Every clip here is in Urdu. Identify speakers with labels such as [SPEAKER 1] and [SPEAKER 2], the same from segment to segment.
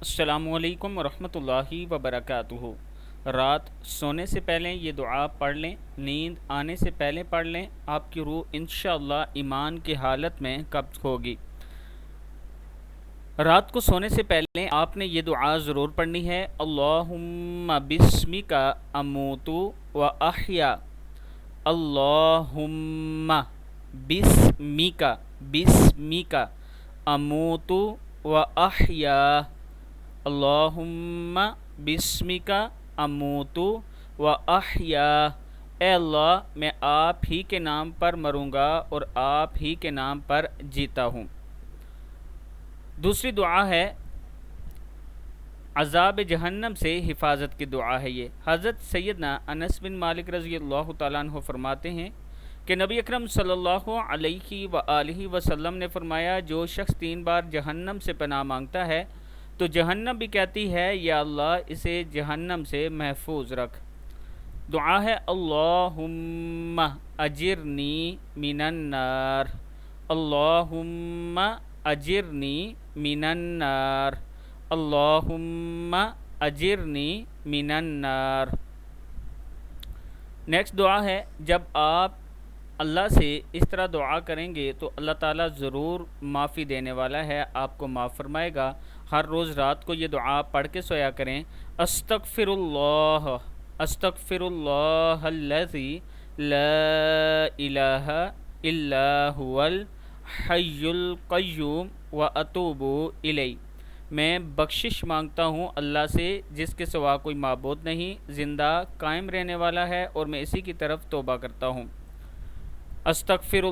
[SPEAKER 1] السلام علیکم ورحمۃ اللہ وبرکاتہ۔ رات سونے سے پہلے یہ دعا پڑھ لیں، نیند آنے سے پہلے پڑھ لیں، آپ کی روح انشاءاللہ ایمان کی حالت میں قبض ہوگی۔ رات کو سونے سے پہلے آپ نے یہ دعا ضرور پڑھنی ہے۔ اللہم بسمک اموت و احیا، اللہم بسمک اموت و احیا، اللہم بسمک اموت و احیا۔ اے اللہ، میں آپ ہی کے نام پر مروں گا اور آپ ہی کے نام پر جیتا ہوں۔ دوسری دعا ہے عذاب جہنم سے حفاظت کی دعا ہے یہ۔ حضرت سیدنا انس بن مالک رضی اللہ تعالیٰ عنہ فرماتے ہیں کہ نبی اکرم صلی اللہ علیہ وآلہ وسلم نے فرمایا، جو شخص 3 بار جہنم سے پناہ مانگتا ہے تو جہنم بھی کہتی ہے یا اللہ اسے جہنم سے محفوظ رکھ۔ دعا ہے اللہم اجرنی من النار، اللہم اجرنی من النار، اللہم اجرنی من النار۔ نیکسٹ دعا ہے، جب آپ اللہ سے اس طرح دعا کریں گے تو اللہ تعالیٰ ضرور معافی دینے والا ہے، آپ کو معاف فرمائے گا۔ ہر روز رات کو یہ دعا پڑھ کے سویا کریں۔ استغفر اللہ الذی لا الہ الا هو الحی القیوم واتوب الیہ۔ میں بخشش مانگتا ہوں اللہ سے جس کے سوا کوئی معبود نہیں، زندہ قائم رہنے والا ہے اور میں اسی کی طرف توبہ کرتا ہوں۔ استغفر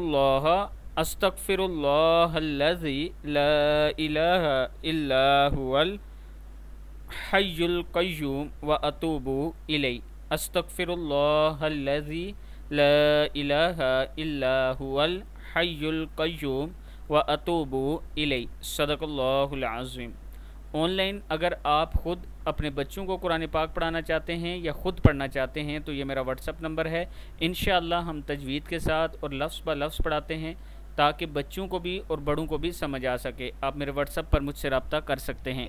[SPEAKER 1] اللہ الذی لا الہ الا هو الحی القیوم واتوب الیہ۔ استغفر اللہ الذی لا الہ الا هو الحی القیوم واتوب الیہ۔ صدق اللہ العظیم۔ آن لائن اگر آپ خود اپنے بچوں کو قرآن پاک پڑھانا چاہتے ہیں یا خود پڑھنا چاہتے ہیں تو یہ میرا واٹس ایپ نمبر ہے۔ انشاءاللہ ہم تجوید کے ساتھ اور لفظ بہ لفظ پڑھاتے ہیں تاکہ بچوں کو بھی اور بڑوں کو بھی سمجھ آ سکے۔ آپ میرے واٹس ایپ پر مجھ سے رابطہ کر سکتے ہیں۔